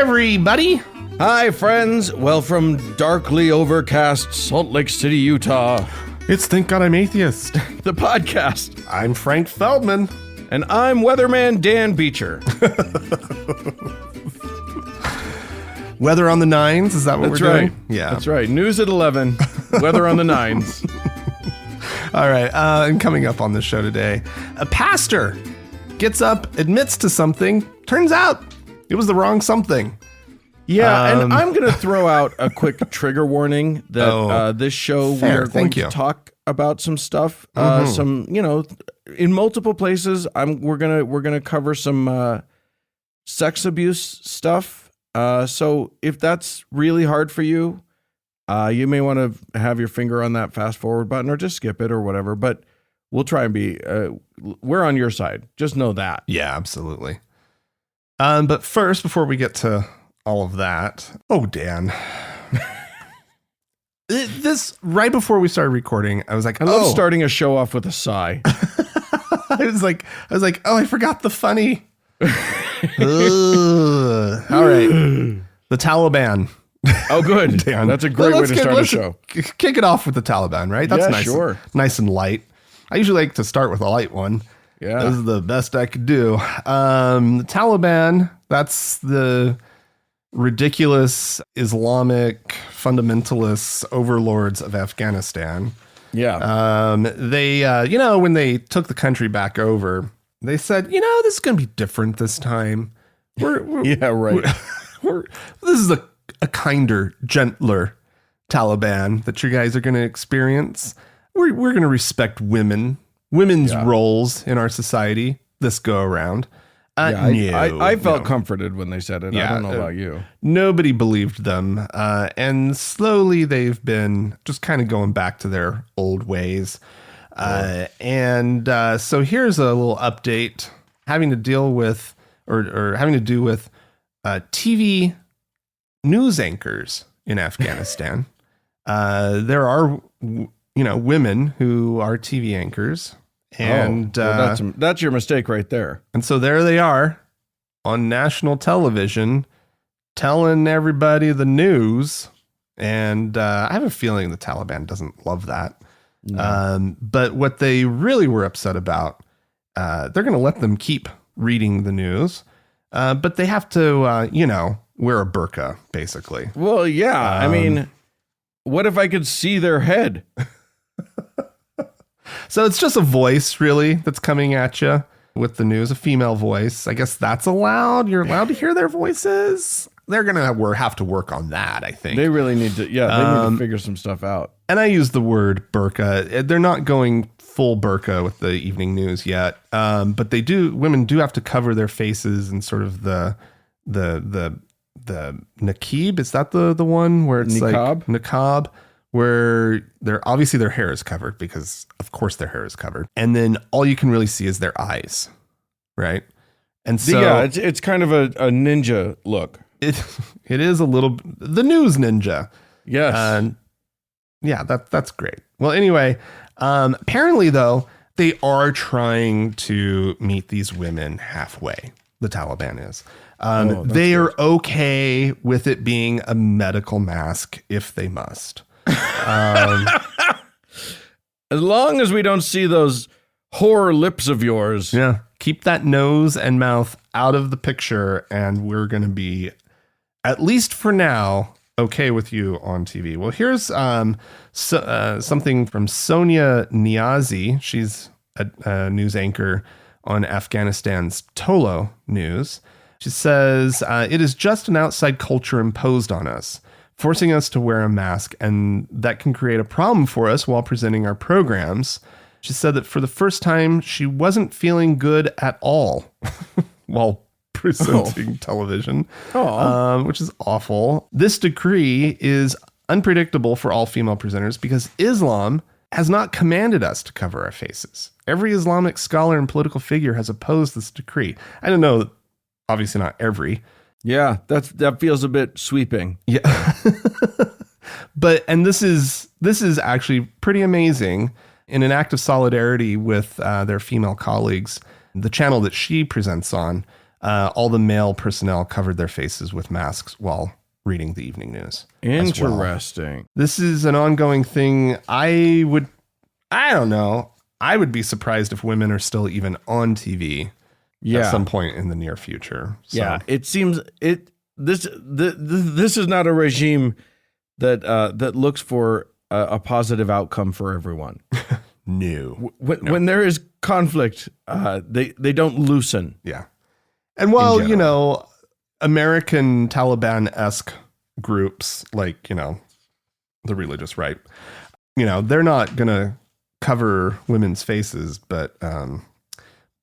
everybody. Hi, friends. Well, from darkly overcast Salt Lake City, Utah, It's Thank God I'm Atheist. the podcast. I'm Frank Feldman. And I'm Weatherman Dan Beecher. Weather on the nines, is that what That's we're right. doing? Yeah. That's right. News at 11. Weather on the nines. All right, and coming up on the show today, a pastor gets up, admits to something, turns out it was the wrong something. Yeah, and I'm going to throw out a quick trigger warning that this show fair, we're going to talk about some stuff, some, in multiple places. We're gonna cover some sex abuse stuff. So if that's really hard for you, you may want to have your finger on that fast forward button or just skip it or whatever. But we'll try and be we're on your side. Just know that. Yeah, absolutely. But first, before we get to all of that, Dan. This right before we started recording, I was like, I love starting a show off with a sigh. I was like, I forgot the funny. All right, the Taliban. Oh, good. Dan. That's a great way to start a show. Kick it off with the Taliban, right? That's nice. Sure. Nice and light. I usually like to start with a light one. Yeah, this is the best I could do. The Taliban. That's the ridiculous Islamic fundamentalists, overlords of Afghanistan. Yeah. They, when they took the country back over, they said, this is going to be different this time. Yeah, right. This is a kinder, gentler Taliban that you guys are going to experience. We're going to respect women's roles in our society this go around. I felt comforted when they said it. Yeah, I don't know about you. Nobody believed them. And slowly they've been just kind of going back to their old ways. So here's a little update having to deal with or having to do with TV news anchors in Afghanistan. There are, women who are TV anchors. And that's your mistake right there. And so there they are on national television telling everybody the news. And I have a feeling the Taliban doesn't love that. No. But what they really were upset about, they're going to let them keep reading the news. But they have to, wear a burqa, basically. Well, yeah. I mean, what if I could see their head? So it's just a voice, really, that's coming at you with the news, a female voice. I guess that's allowed. You're allowed to hear their voices. They're going to have to work on that, I think. They really need to, they need to figure some stuff out. And I use the word burqa. They're not going full burqa with the evening news yet. But women do have to cover their faces and sort of the niqab. Is that the one where it's niqab? Like niqab? Where their hair is covered because of course their hair is covered. And then all you can really see is their eyes. Right. And so it's kind of a ninja look. It is a little, the news ninja. Yes. That's great. Well, anyway, apparently though, they are trying to meet these women halfway. The Taliban is. They are okay with it being a medical mask if they must. As long as we don't see those horror lips of yours. Yeah. Keep that nose and mouth out of the picture, and we're going to be, at least for now, okay with you on TV. Well, here's something from Sonia Niazi. She's a news anchor on Afghanistan's Tolo News. She says, it is just an outside culture imposed on us, forcing us to wear a mask, and that can create a problem for us while presenting our programs. She said that for the first time, she wasn't feeling good at all while presenting television, which is awful. This decree is unpredictable for all female presenters because Islam has not commanded us to cover our faces. Every Islamic scholar and political figure has opposed this decree. I don't know, obviously not every. Yeah, that feels a bit sweeping. Yeah. And this is actually pretty amazing. In an act of solidarity with their female colleagues, the channel that she presents on, All the male personnel covered their faces with masks while reading the evening news. as well. Interesting. This is an ongoing thing. I don't know. I would be surprised if women are still even on TV at some point in the near future. So. Yeah, it seems this is not a regime that looks for a positive outcome for everyone. No. When there is conflict, they don't loosen. Yeah. And while, you know, American Taliban-esque groups like, you know, the religious right, you know, they're not going to cover women's faces, but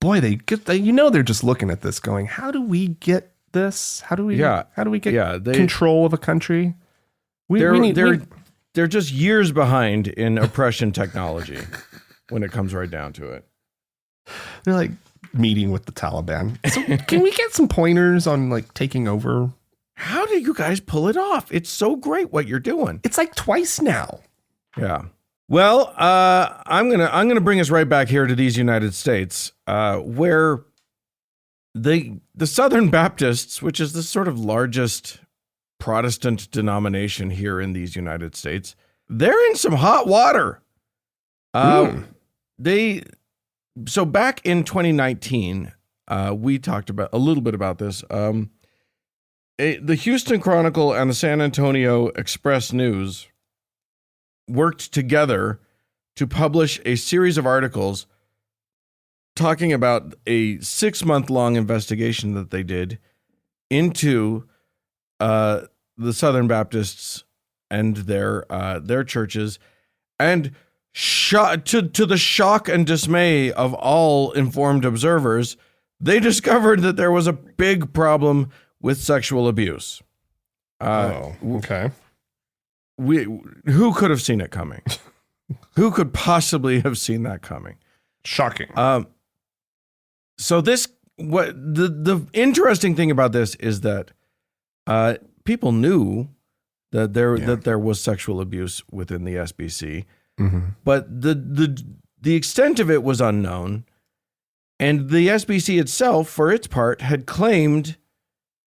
boy, they're just looking at this going, how do we get this? How do we get control of a country? They're just years behind in oppression technology when it comes right down to it. They're like meeting with the Taliban. So can we get some pointers on like taking over? How do you guys pull it off? It's so great what you're doing. It's like twice now. Yeah. Well, I'm gonna bring us right back here to these United States, where the Southern Baptists, which is the sort of largest Protestant denomination here in these United States, they're in some hot water. So back in 2019, we talked about a little bit about this. The Houston Chronicle and the San Antonio Express News worked together to publish a series of articles talking about a 6-month-long investigation that they did into the Southern Baptists and their churches, and to the shock and dismay of all informed observers, they discovered that there was a big problem with sexual abuse. Okay. Who could have seen it coming? Who could possibly have seen that coming? Shocking. So the interesting thing about this is that people knew that there was sexual abuse within the SBC, but the extent of it was unknown, and the SBC itself, for its part, had claimed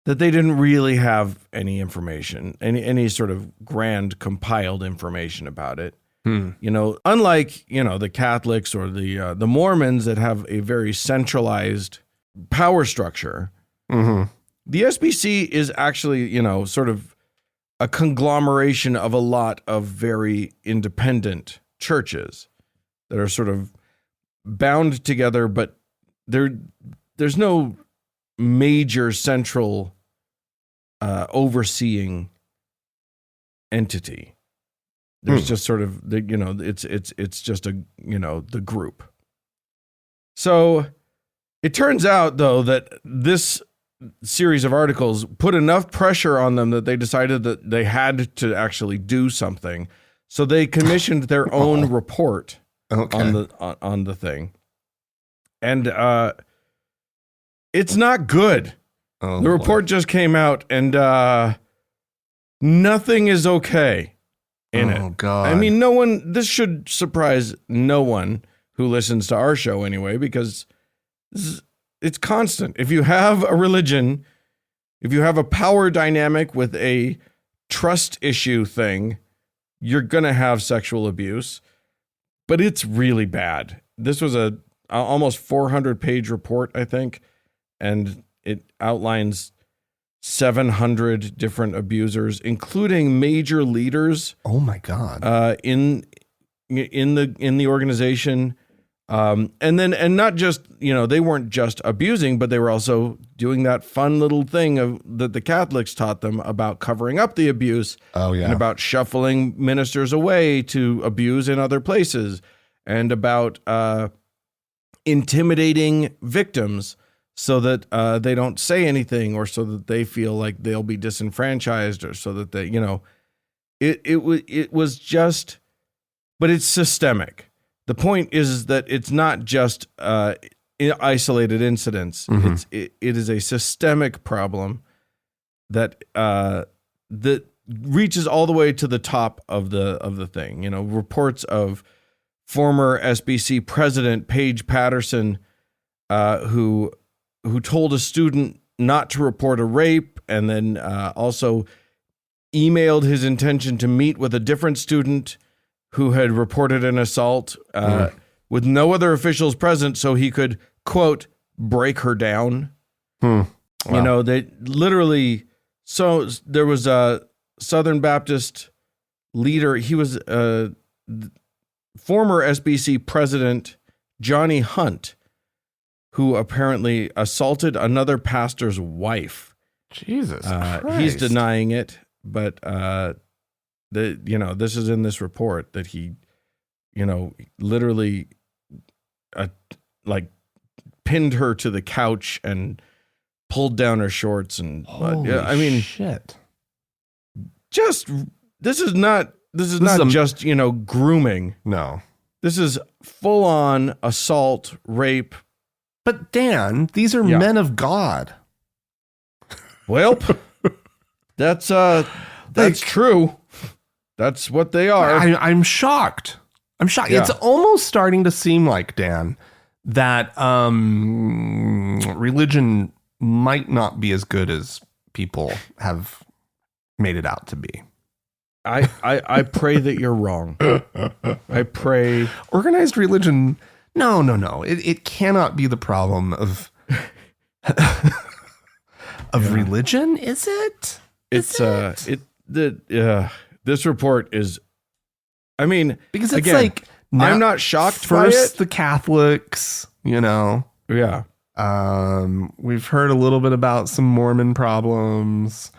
that they didn't really have any information, any sort of grand compiled information about it. You know, unlike, you know, the Catholics or the Mormons that have a very centralized power structure, the SBC is actually, you know, sort of a conglomeration of a lot of very independent churches that are sort of bound together, but there's no major central overseeing entity. There's just sort of it's just a, you know, the group. So it turns out though that this series of articles put enough pressure on them that they decided that they had to actually do something. So they commissioned their own report on the thing. And it's not good. The report just came out, and nothing is okay in it. Oh, God. I mean, this should surprise no one who listens to our show anyway, because it's constant. If you have a religion, if you have a power dynamic with a trust issue thing, you're going to have sexual abuse, but it's really bad. This was a almost 400-page report, I think, and it outlines 700 different abusers, including major leaders. Oh my God! In the organization, and not just, you know, they weren't just abusing, but they were also doing that fun little thing that the Catholics taught them about covering up the abuse. Oh yeah, and about shuffling ministers away to abuse in other places, and about intimidating victims so that they don't say anything, or so that they feel like they'll be disenfranchised, or so that they, you know, it was just, but it's systemic. The point is that it's not just isolated incidents. It is a systemic problem that reaches all the way to the top of the thing. You know, reports of former SBC president Paige Patterson, who who told a student not to report a rape, and then also emailed his intention to meet with a different student who had reported an assault with no other officials present, so he could, quote, break her down. Wow. You know, they literally. So there was a Southern Baptist leader. He was former SBC president Johnny Hunt, who apparently assaulted another pastor's wife. Jesus Christ. He's denying it, but this is in this report that he, literally like pinned her to the couch and pulled down her shorts and Holy shit. This is not just grooming. No. This is full on assault, rape. But Dan, these are men of God. Well, that's true. That's what they are. I'm shocked. I'm shocked. Yeah. It's almost starting to seem like, Dan, that religion might not be as good as people have made it out to be. I pray that you're wrong. I pray. Organized religion. No. It cannot be the problem of religion, is it? This report is, I mean, because it's again, like, I'm not shocked first by it. The Catholics, Yeah. We've heard a little bit about some Mormon problems.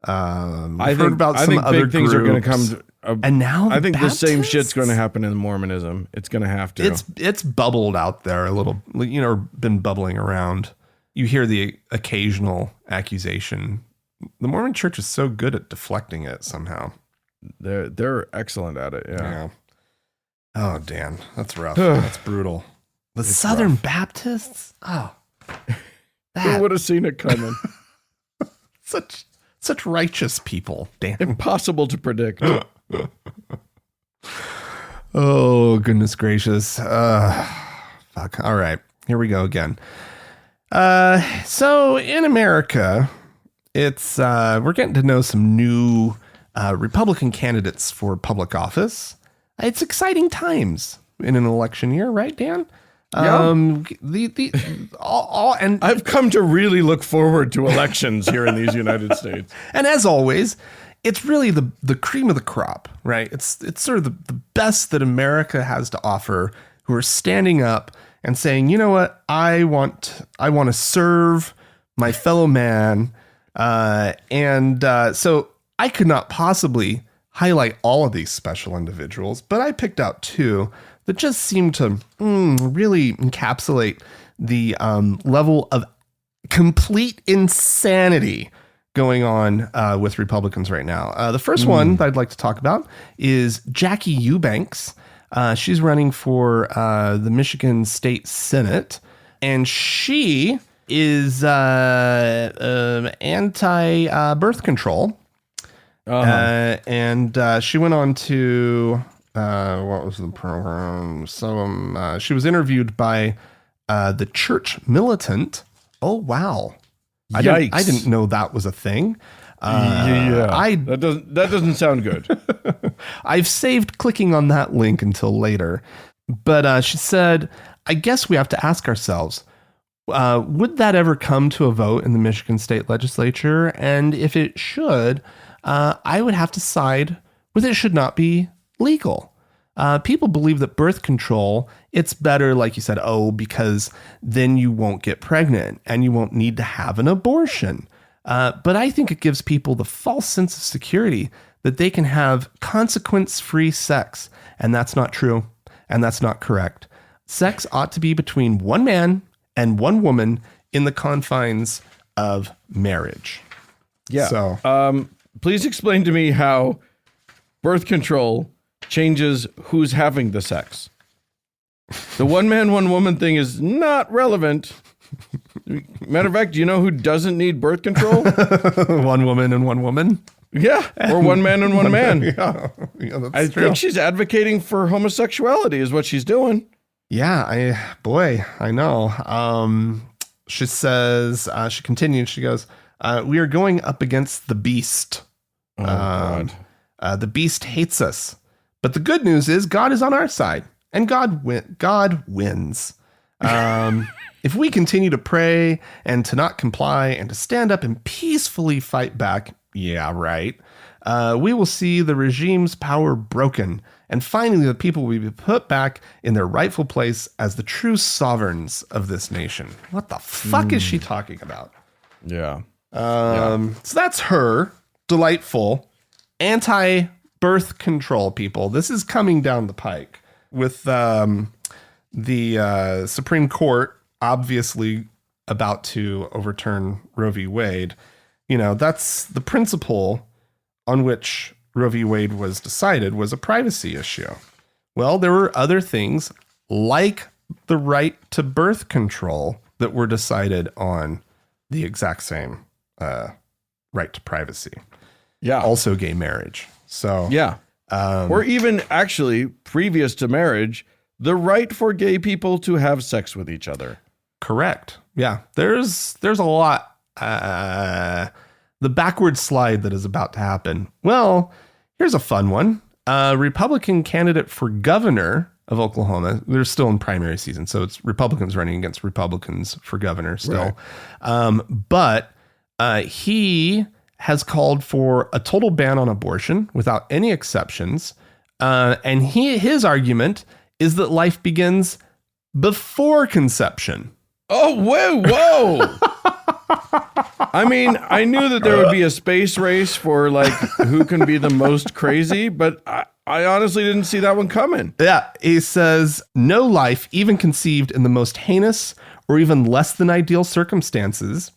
I think other big things are going to groups. come. And now I think Baptists? the same shit's going to happen in Mormonism. It's going to have to. It's bubbled out there a little, or been bubbling around. You hear the occasional accusation. The Mormon Church is so good at deflecting it somehow. They're excellent at it. Yeah. Oh, Dan, that's rough. That's brutal. The Southern Baptists. Oh, Who would have seen it coming? Such righteous people, Dan. Impossible to predict. Oh, goodness gracious. Fuck. All right. Here we go again. So in America, it's we're getting to know some new Republican candidates for public office. It's exciting times in an election year, right, Dan? Yeah. And I've come to really look forward to elections here in these United States. And as always, it's really the cream of the crop, right? It's sort of the best that America has to offer, who are standing up and saying, you know what, I want to serve my fellow man. So I could not possibly highlight all of these special individuals, but I picked out two that just seem to really encapsulate the level of complete insanity going on with Republicans right now. The first one that I'd like to talk about is Jackie Eubanks. She's running for the Michigan State Senate, and she is anti-birth control. And she went on to what was the program? So she was interviewed by the Church Militant. Oh wow! I didn't know that was a thing. That doesn't sound good. I've saved clicking on that link until later. But she said, I guess we have to ask ourselves, would that ever come to a vote in the Michigan State Legislature? And if it should, I would have to side with it should not be legal. People believe that birth control, it's better, like you said, because then you won't get pregnant and you won't need to have an abortion. But I think it gives people the false sense of security that they can have consequence-free sex. And that's not true. And that's not correct. Sex ought to be between one man and one woman in the confines of marriage. Yeah. So, please explain to me how birth control changes who's having the sex. The one man, one woman thing is not relevant. Matter of fact, do you know who doesn't need birth control? one woman and one woman. Yeah. Or one man and one man. Yeah, that's I true. think she's advocating for homosexuality is what she's doing. Yeah, I know. She says, she continued, she goes, we are going up against the beast. Oh, God. The beast hates us. But the good news is God is on our side, and God wins. If we continue to pray and to not comply and to stand up and peacefully fight back, yeah, right, we will see the regime's power broken, and finally the people will be put back in their rightful place as the true sovereigns of this nation. What the fuck is she talking about? Yeah. So that's her. Delightful. Anti-birth control people. This is coming down the pike with the Supreme Court obviously about to overturn Roe v. Wade. You know, that's the principle on which Roe v. Wade was decided was a privacy issue. Well, there were other things like the right to birth control that were decided on the exact same right to privacy. Yeah. Also gay marriage. So yeah. Or even actually previous to marriage, the right for gay people to have sex with each other. Correct. Yeah. There's a lot. The backward slide that is about to happen. Well, here's a fun one. Republican candidate for governor of Oklahoma. They're still in primary season, so it's Republicans running against Republicans for governor still. Right. But he has called for a total ban on abortion without any exceptions. And his argument is that life begins before conception. Oh, whoa. I mean, I knew that there would be a space race for like who can be the most crazy, but I honestly didn't see that one coming. Yeah, he says no life, even conceived in the most heinous or even less than ideal circumstances,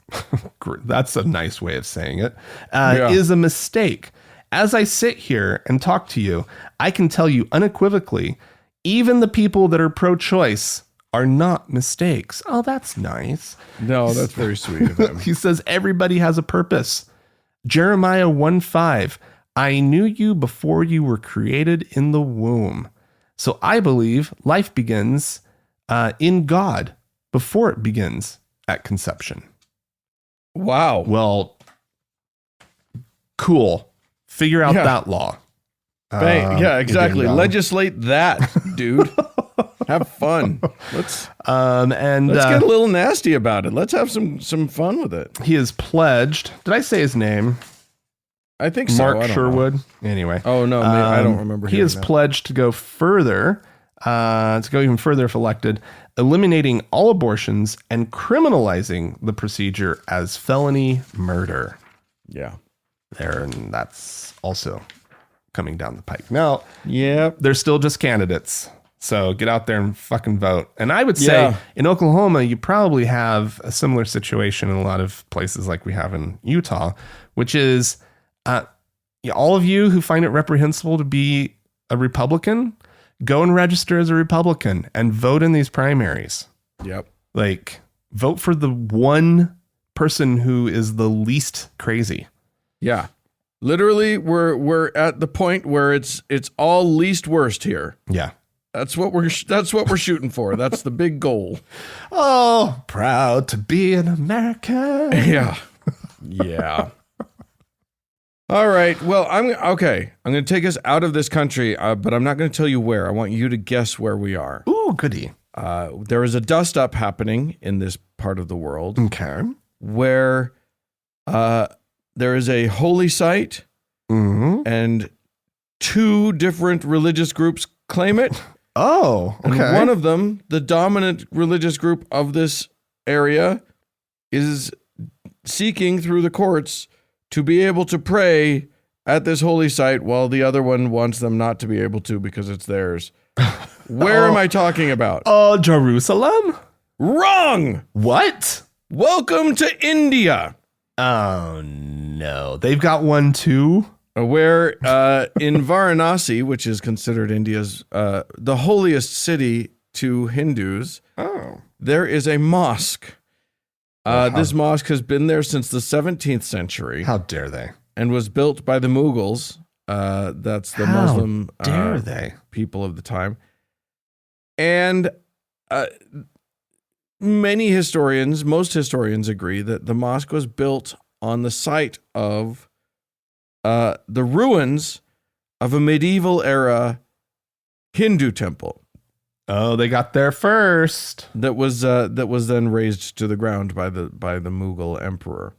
that's a nice way of saying it, is a mistake. As I sit here and talk to you, I can tell you unequivocally, even the people that are pro-choice are not mistakes. Oh, that's nice. No, that's very sweet of him. He says everybody has a purpose. Jeremiah 1:5, I knew you before you were created in the womb. So I believe life begins in God before it begins at conception. Wow. Well, cool. Figure out that law. Yeah, exactly. Legislate that, dude. Have fun. Let's get a little nasty about it. Let's have some fun with it. He is pledged. Did I say his name? I think so. Mark Sherwood. Anyway. Oh no, I don't remember. He is pledged to go further, to go even further if elected, eliminating all abortions and criminalizing the procedure as felony murder. Yeah. And that's also coming down the pike. Now, yeah, they're still just candidates. So get out there and fucking vote. And I would say in Oklahoma, you probably have a similar situation in a lot of places like we have in Utah, which is all of you who find it reprehensible to be a Republican, go and register as a Republican and vote in these primaries. Yep. Like, vote for the one person who is the least crazy. Yeah. Literally, we're at the point where it's all least worst here. Yeah. That's what we're shooting for. That's the big goal. Oh, proud to be an American. Yeah. Yeah. All right. Well, I'm going to take us out of this country, but I'm not going to tell you where. I want you to guess where we are. Ooh, goody. There is a dust up happening in this part of the world. Okay. Where there is a holy site, and two different religious groups claim it. Oh, okay. And one of them, the dominant religious group of this area, is seeking through the courts to be able to pray at this holy site, while the other one wants them not to be able to because it's theirs. Where am I talking about? Oh, Jerusalem? Wrong! What? Welcome to India. Oh, no. They've got one too? Where in Varanasi, which is considered India's the holiest city to Hindus, there is a mosque. This mosque has been there since the 17th century. How dare they? And was built by the Mughals. That's the Muslim dare they? People of the time. And most historians agree that the mosque was built on the site of the ruins of a medieval era Hindu temple. Oh, they got there first. That was then razed to the ground by the Mughal emperor.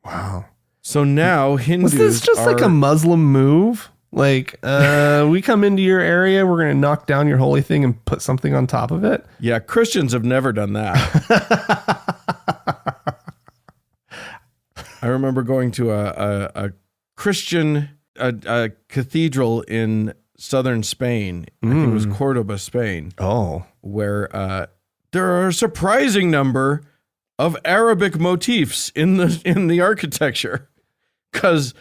Wow. So now Hindus was this just like a Muslim move? Like, we come into your area, we're going to knock down your holy thing and put something on top of it? Yeah, Christians have never done that. I remember going to a Christian a cathedral in southern Spain. I think it was Cordoba, Spain. Oh. Where there are a surprising number of Arabic motifs in the architecture. Because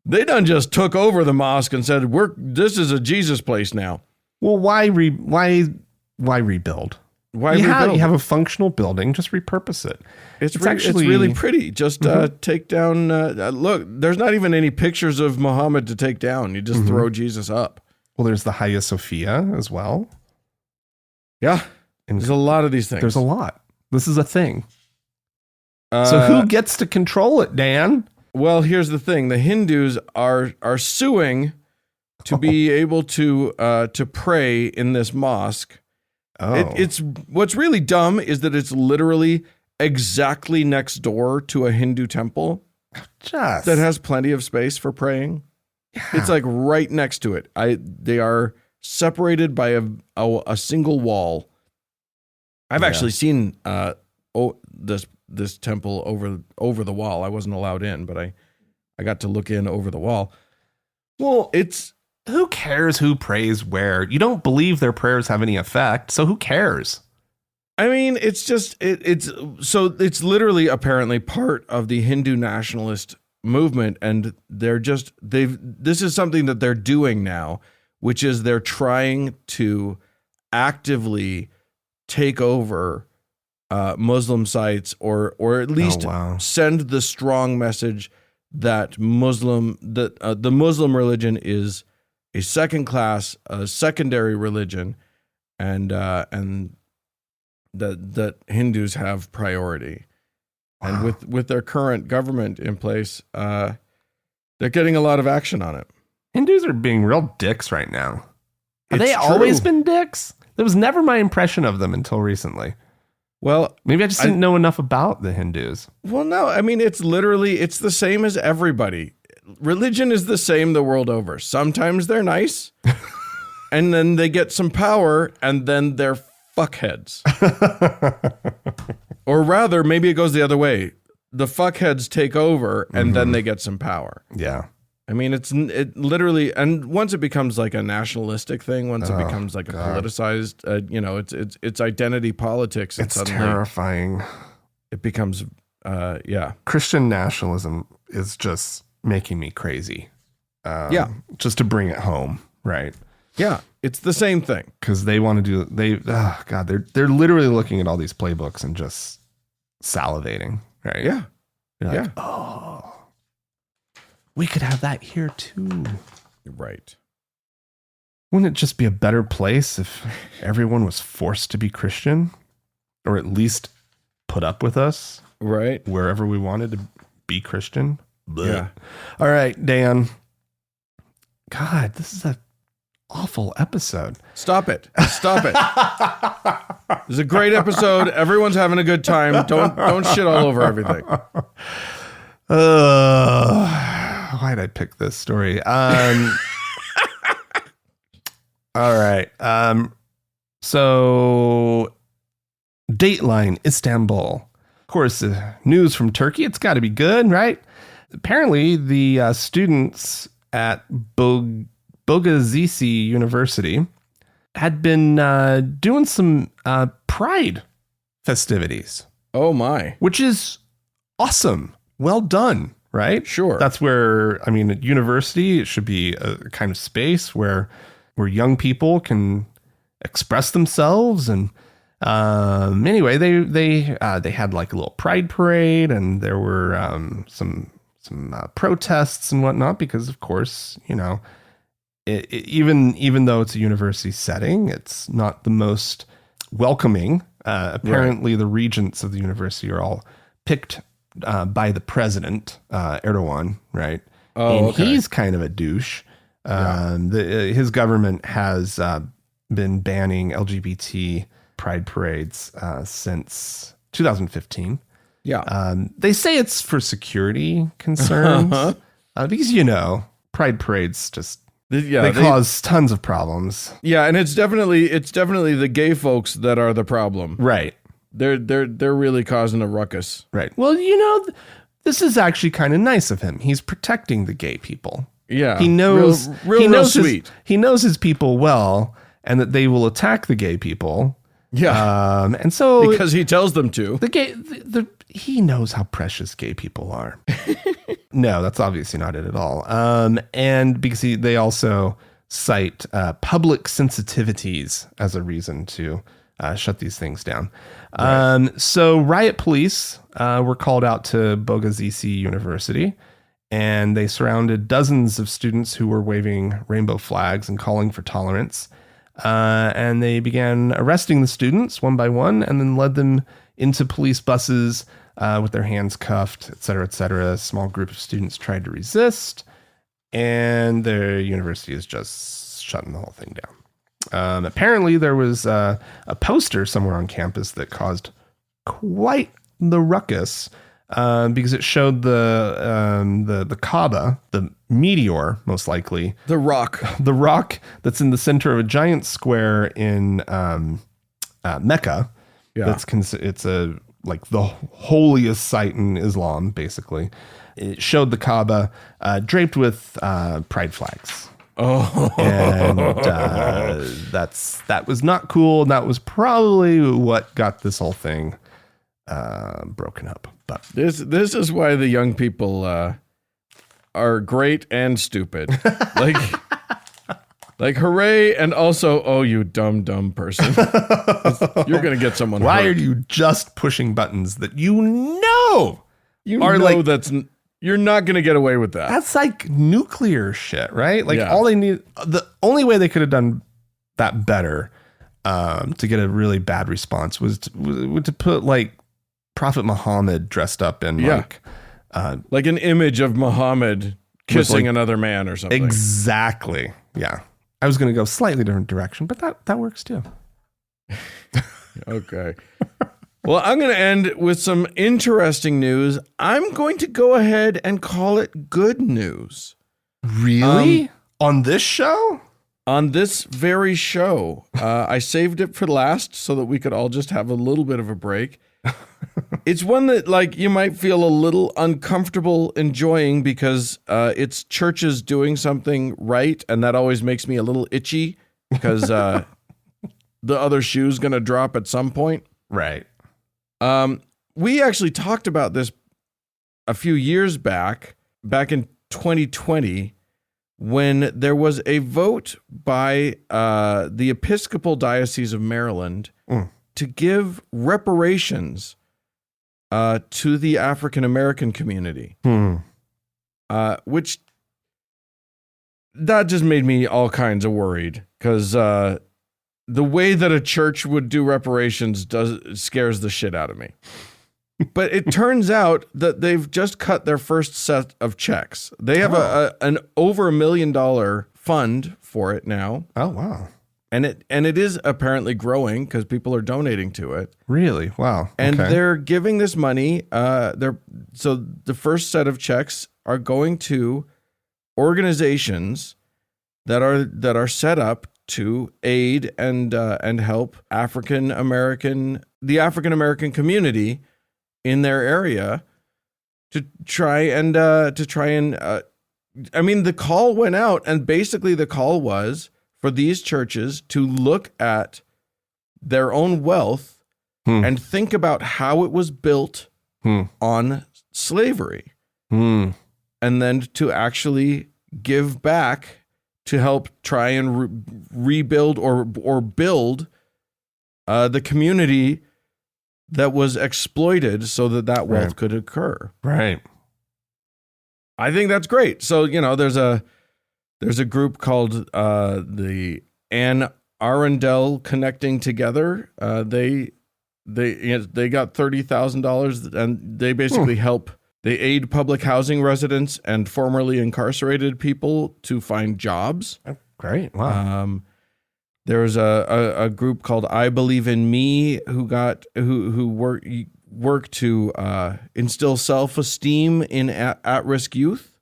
they done just took over the mosque and said, this is a Jesus place now. Well, why rebuild? Why you rebuild? You have a functional building, just repurpose it. It's really pretty. Just take down, look, there's not even any pictures of Muhammad to take down. You just throw Jesus up. Well, there's the Hagia Sophia as well. Yeah. And there's a lot of these things. There's a lot. This is a thing. So who gets to control it, Dan? Well, here's the thing. The Hindus are suing to be able to pray in this mosque. Oh. It's what's really dumb is that it's literally exactly next door to a Hindu temple that has plenty of space for praying. Yeah. It's like right next to it. They are separated by a single wall. I've actually seen this temple over the wall. I wasn't allowed in, but I got to look in over the wall. Well, who cares who prays where? You don't believe their prayers have any effect, so who cares? I mean, it's just it's literally apparently part of the Hindu nationalist movement, and this is something that they're doing now, which is they're trying to actively take over Muslim sites or at least send the strong message that the Muslim religion is a second class, a secondary religion, and that Hindus have priority. Wow. And with their current government in place, they're getting a lot of action on it. Hindus are being real dicks right now. Have they always been dicks? That was never my impression of them until recently. Well, maybe I just didn't know enough about the Hindus. Well, no, I mean, it's the same as everybody. Religion is the same the world over. Sometimes they're nice, and then they get some power, and then they're fuckheads. Or rather, maybe it goes the other way. The fuckheads take over, and then they get some power. Yeah. I mean, it literally, and once it becomes like a nationalistic thing, once it becomes like a politicized, it's identity politics. It's terrifying. It becomes, Christian nationalism is just making me crazy. Just to bring it home, right? Yeah, it's the same thing. Because they want to they're literally looking at all these playbooks and just salivating, right? Yeah. They're like, oh, we could have that here too. Right. Wouldn't it just be a better place if everyone was forced to be Christian? Or at least put up with us? Right. Wherever we wanted to be Christian? Blech. Yeah. All right, Dan. God, this is a awful episode. Stop it. Stop it. This is a great episode. Everyone's having a good time. Don't shit all over everything. Why'd I pick this story? All right. So Dateline Istanbul. Of course, news from Turkey. It's got to be good, right? Apparently, the students at Bogazici University had been doing some pride festivities. Oh, my. Which is awesome. Well done, right? Sure. That's where, I mean, at university, it should be a kind of space where young people can express themselves. And anyway, they had like a little pride parade, and there were some protests and whatnot, because of course, even though it's a university setting, it's not the most welcoming Apparently, the regents of the university are all picked by the president, Erdogan, right? Oh, and okay. he's kind of a douche. His government has been banning LGBT pride parades since 2015. Yeah. They say it's for security concerns because, pride parades just they cause tons of problems. Yeah, and it's definitely the gay folks that are the problem. Right. They're really causing a ruckus. Right. Well, this is actually kind of nice of him. He's protecting the gay people. Yeah. He knows real sweet. He knows his people well, and that they will attack the gay people. Yeah. And so because he tells them to. He knows how precious gay people are. No, that's obviously not it at all. And because they also cite public sensitivities as a reason to shut these things down. Right. So riot police were called out to Bogazisi University, and they surrounded dozens of students who were waving rainbow flags and calling for tolerance. And they began arresting the students one by one and then led them into police buses with their hands cuffed, et cetera, et cetera. A small group of students tried to resist, and the university is just shutting the whole thing down. Apparently, there was a poster somewhere on campus that caused quite the ruckus because it showed the Kaaba, the meteor, most likely. The rock that's in the center of a giant square in Mecca. Yeah, it's like the holiest site in Islam, basically. It showed the Kaaba draped with pride flags. Oh, and that was not cool. And that was probably what got this whole thing broken up. But this is why the young people are great and stupid. Like hooray, and also, oh, you dumb person. You're gonna get someone Why hurt. are you just pushing buttons that you're not gonna get away with that? That's like nuclear shit, right? Like all they need, the only way they could have done that better to get a really bad response was to put like Prophet Muhammad dressed up in like an image of Muhammad kissing another man or something. Exactly. Yeah. I was going to go slightly different direction, but that works too. Okay. Well, I'm going to end with some interesting news. I'm going to go ahead and call it good news. Really? On this show? On this very show. I saved it for last so that we could all just have a little bit of a break. It's one that like you might feel a little uncomfortable enjoying because it's churches doing something right, and that always makes me a little itchy because the other shoe's going to drop at some point. Right. We actually talked about this a few years back in 2020, when there was a vote by the Episcopal Diocese of Maryland to give reparations to the African American community, which that just made me all kinds of worried because the way that a church would do reparations scares the shit out of me. But it turns out that they've just cut their first set of checks. They have an over $1 million fund for it now. Oh, wow. And it is apparently growing because people are donating to it. Really? Wow. And they're giving this money. So the first set of checks are going to organizations that are set up to aid and help the African American community in their area to try and the call went out, and basically the call was for these churches to look at their own wealth and think about how it was built on slavery, and then to actually give back to help try and rebuild or build the community that was exploited so that wealth could occur. Right. I think that's great. So, there's a group called the Anne Arundel Connecting Together. They they got $30,000, and they basically help. They aid public housing residents and formerly incarcerated people to find jobs. Oh, great! Wow. There was a group called I Believe in Me who work to instill self-esteem in at-risk youth.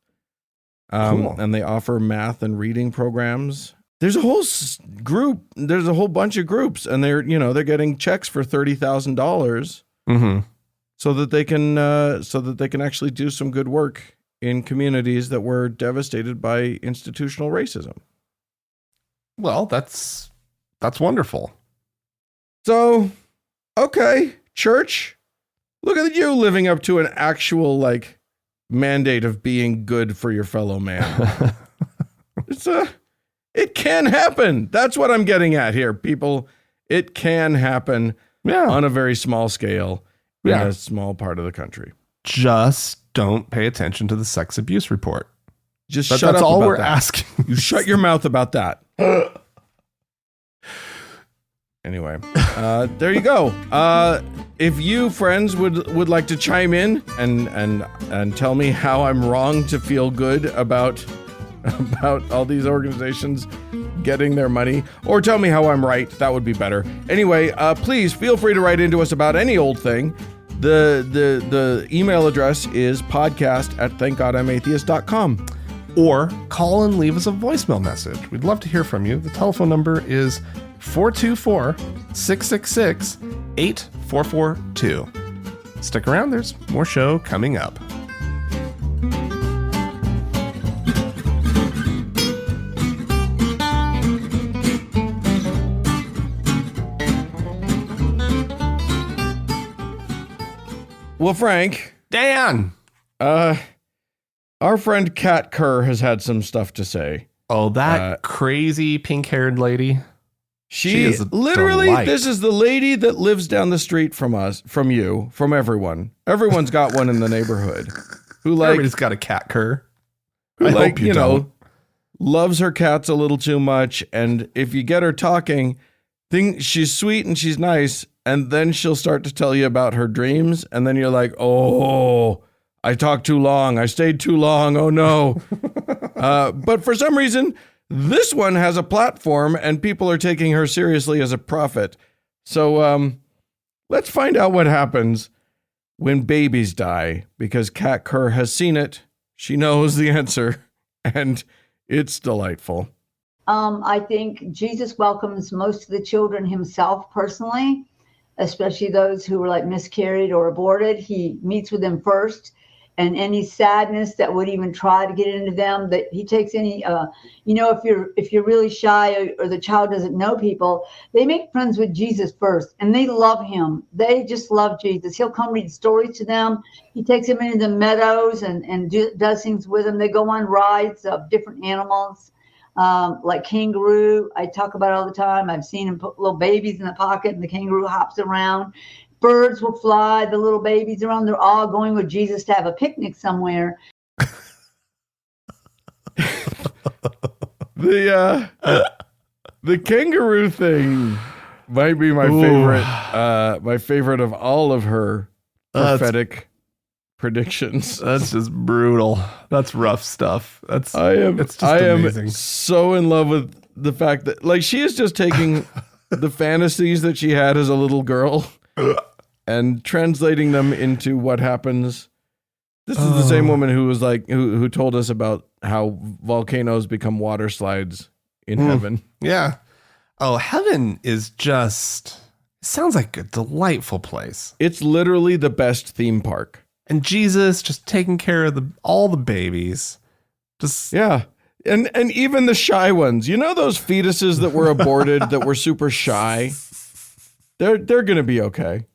Cool. And they offer math and reading programs. There's a whole group. There's a whole bunch of groups, and they're getting checks for $30,000 so that they can actually do some good work in communities that were devastated by institutional racism. Well, that's wonderful. So, okay, church, look at you living up to an actual mandate of being good for your fellow man. It can happen. That's what I'm getting at here, people. It can happen on a very small scale in a small part of the country. Just don't pay attention to the sex abuse report. Shut up. That's all about we're that. asking. You shut your mouth about that. Anyway, there you go. If you, friends, would like to chime in and tell me how I'm wrong to feel good about all these organizations getting their money, or tell me how I'm right, that would be better. Anyway, please feel free to write into us about any old thing. The email address is podcast@thankgodimatheist.com. Or call and leave us a voicemail message. We'd love to hear from you. The telephone number is 424-666-8442. Stick around, there's more show coming up. Well, Frank. Dan! Our friend Kat Kerr has had some stuff to say. Oh, that crazy pink-haired lady. She is literally, delight. This is the lady that lives down the street from us, from you, from everyone. Everyone's got one in the neighborhood. Everybody's got a Kat Kerr. Who hope you don't. Loves her cats a little too much. And if you get her talking, she's sweet and she's nice. And then she'll start to tell you about her dreams. And then you're like, oh, I talked too long. I stayed too long. Oh, no. But for some reason, this one has a platform and people are taking her seriously as a prophet. So let's find out what happens when babies die, because Kat Kerr has seen it. She knows the answer, and it's delightful. I think Jesus welcomes most of the children himself personally, especially those who were miscarried or aborted. He meets with them first, and any sadness that would even try to get into them, that he takes any, if you're really shy or the child doesn't know people, they make friends with Jesus first, and they love him. They just love Jesus. He'll come read stories to them. He takes them into the meadows and does things with them. They go on rides of different animals. Like kangaroo, I talk about it all the time. I've seen him put little babies in the pocket and the kangaroo hops around. Birds will fly the little babies around. They're all going with Jesus to have a picnic somewhere. The kangaroo thing might be my favorite. My favorite of all of her prophetic predictions. That's just brutal. That's rough stuff. I am amazing. So in love with the fact that she is just taking the fantasies that she had as a little girl and translating them into what happens. This is the same woman who was who told us about how volcanoes become water slides in heaven. Yeah. Oh, heaven is just, sounds like a delightful place. It's literally the best theme park. And Jesus just taking care of all the babies. Just yeah. And even the shy ones. You know those fetuses that were aborted that were super shy? They're going to be okay.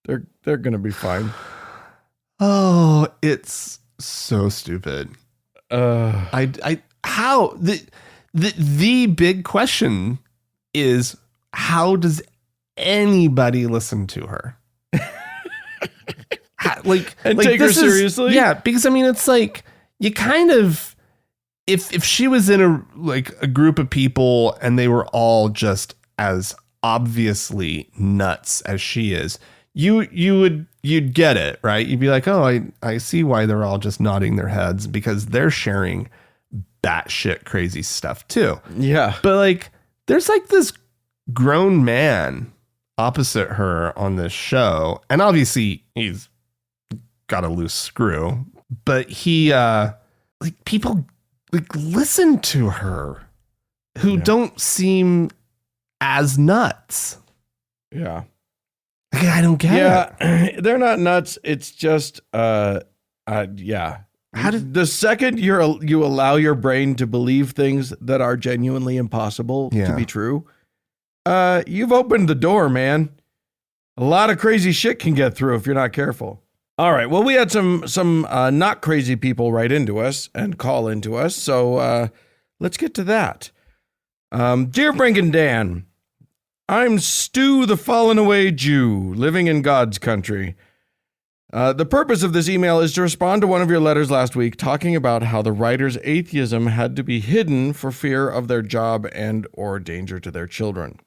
They're going to be fine. Oh, it's so stupid. How the big question is, how does anybody listen to her? Take her seriously? Yeah, because it's you kind of, if she was in a group of people and they were all just as obviously nuts as she is, you'd get it, right? You'd be like, oh, I see why they're all just nodding their heads because they're sharing batshit crazy stuff too. Yeah. But like, there's like this grown man opposite her on this show, and obviously he's got a loose screw, but he like people like listen to her who don't seem as nuts. Yeah. Like, I don't get it. Yeah, they're not nuts. It's just yeah. How did The second you allow your brain to believe things that are genuinely impossible to be true, you've opened the door, man. A lot of crazy shit can get through if you're not careful. All right. Well, we had some not crazy people write into us and call into us, so let's get to that. Dear Frank and Dan, I'm Stu, the fallen away Jew, living in God's country. The purpose of this email is to respond to one of your letters last week talking about how the writer's atheism had to be hidden for fear of their job and or danger to their children.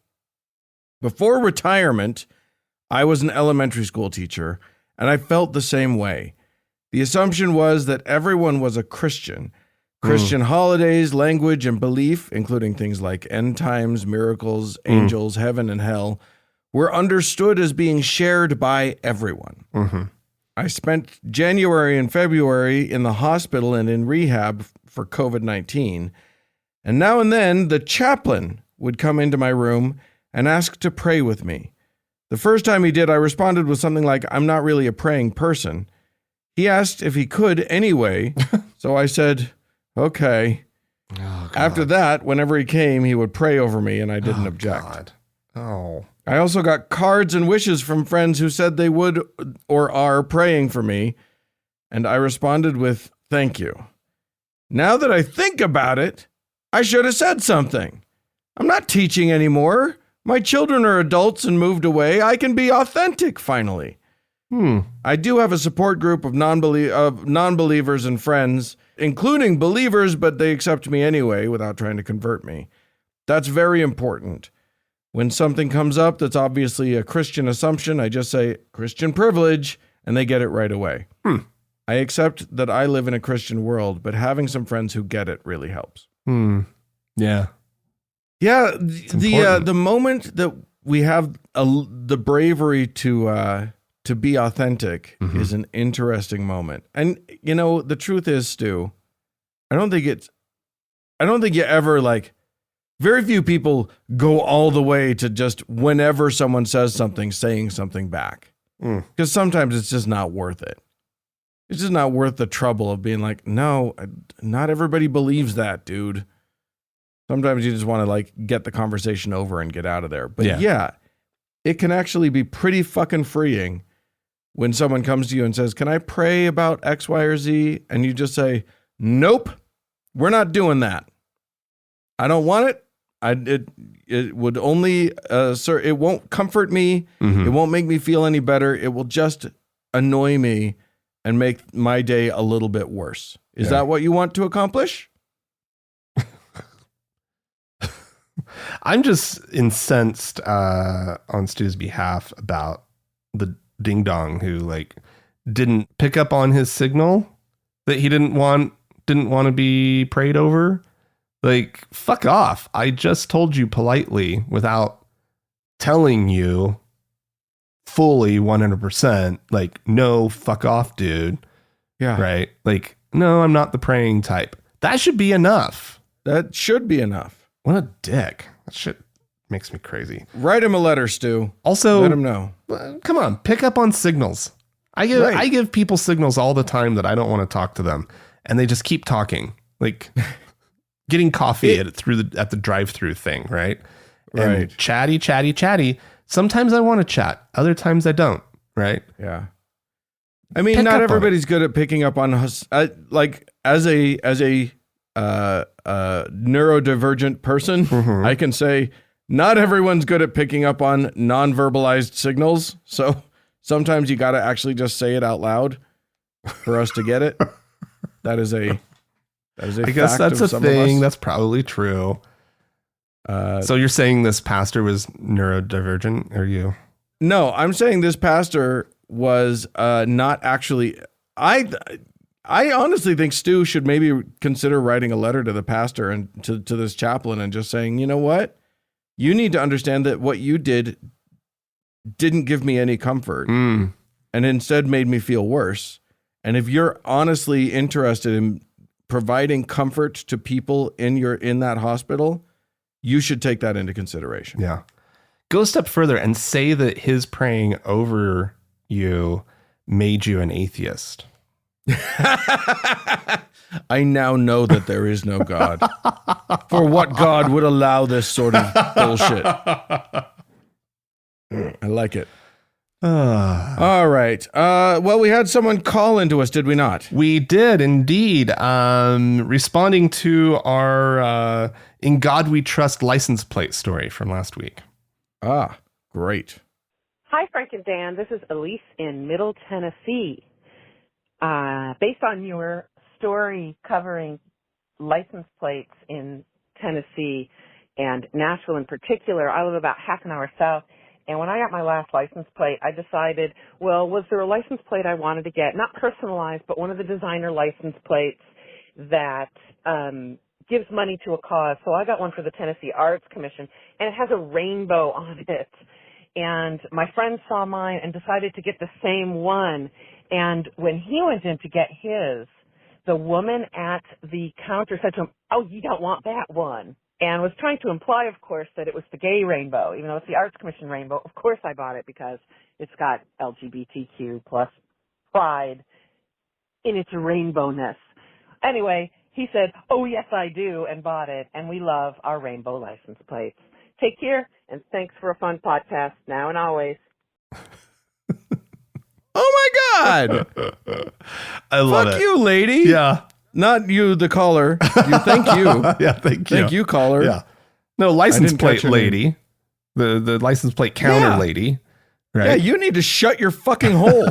Before retirement, I was an elementary school teacher, and I felt the same way. The assumption was that everyone was a Christian. Christian holidays, language, and belief, including things like end times, miracles, angels, heaven, and hell, were understood as being shared by everyone. I spent January and February in the hospital and in rehab for COVID-19, and now and then the chaplain would come into my room and ask to pray with me. The first time he did, I responded with something like, I'm not really a praying person. He asked if he could anyway, so I said, okay. Oh, After that, whenever he came, he would pray over me, and I didn't object. God. Oh. I also got cards and wishes from friends who said they would or are praying for me, and I responded with, thank you. Now that I think about it, I should have said something. I'm not teaching anymore. My children are adults and moved away. I can be authentic, finally. I do have a support group of non-believers and friends, including believers, but they accept me anyway without trying to convert me. That's very important. When something comes up that's obviously a Christian assumption, I just say, Christian privilege, and they get it right away. I accept that I live in a Christian world, but having some friends who get it really helps. Yeah. Yeah, the moment that we have the bravery to be authentic is an interesting moment. And you know, the truth is, Stu, I don't think you ever like. Very few people go all the way to just whenever someone says something, saying something back. Because sometimes it's just not worth it. It's just not worth the trouble of being like, no, not everybody believes that, dude. Sometimes you just want to like get the conversation over and get out of there. But yeah, it can actually be pretty fucking freeing when someone comes to you and says, can I pray about X, Y, or Z? And you just say, nope, we're not doing that. I don't want it. It would only, it won't comfort me. It won't make me feel any better. It will just annoy me and make my day a little bit worse. Is that what you want to accomplish? I'm just incensed on Stu's behalf about the ding dong who like didn't pick up on his signal that he didn't want to be prayed over. Like, fuck off. I just told you politely without telling you fully 100%, like, no, fuck off, dude. Yeah. Right? Like, no, I'm not the praying type. That should be enough. That should be enough. What a dick. That shit makes me crazy. Write him a letter, Stu. Also, let him know. Come on, pick up on signals. I give people signals all the time that I don't want to talk to them, and they just keep talking. Like... Getting coffee at the drive-through thing, right? And chatty. Sometimes I want to chat. Other times I don't, right? Yeah. I mean, not everybody's good at picking up on like as a neurodivergent person, I can say not everyone's good at picking up on non-verbalized signals. So sometimes you got to actually just say it out loud for us to get it. That is a I guess that's a thing. That's probably true. So you're saying this pastor was neurodivergent, are you? No, I'm saying this pastor was not actually. I honestly think Stu should maybe consider writing a letter to the pastor and to this chaplain and just saying, you know what? You need to understand that what you did didn't give me any comfort and instead made me feel worse. And if you're honestly interested in providing comfort to people in that hospital, you should take that into consideration. Yeah. Go a step further and say that his praying over you made you an atheist. I now know that there is no God. For what God would allow this sort of bullshit? I like it. All right. Well, we had someone call into us, did we not? We did indeed. Responding to our In God We Trust license plate story from last week. Ah, great. Hi, Frank and Dan. This is Elise in Middle Tennessee. Based on your story covering license plates in Tennessee and Nashville in particular, I live about half an hour south. And when I got my last license plate, I decided, well, was there a license plate I wanted to get? Not personalized, but one of the designer license plates that gives money to a cause. So I got one for the Tennessee Arts Commission, and it has a rainbow on it. And my friend saw mine and decided to get the same one. And when he went in to get his, the woman at the counter said to him, "Oh, you don't want that one." And was trying to imply, of course, that it was the gay rainbow, even though it's the Arts Commission rainbow. Of course I bought it because it's got LGBTQ plus pride in its rainbowness. Anyway, he said, "Oh, yes, I do," and bought it. And we love our rainbow license plates. Take care, and thanks for a fun podcast now and always. Oh, my God. I love it. Fuck you, lady. Yeah. Not you, the caller. Thank you. Yeah, thank you. Thank you, caller. Yeah. No, license didn't plate catch your lady. The license plate counter lady. Right? Yeah, you need to shut your fucking hole.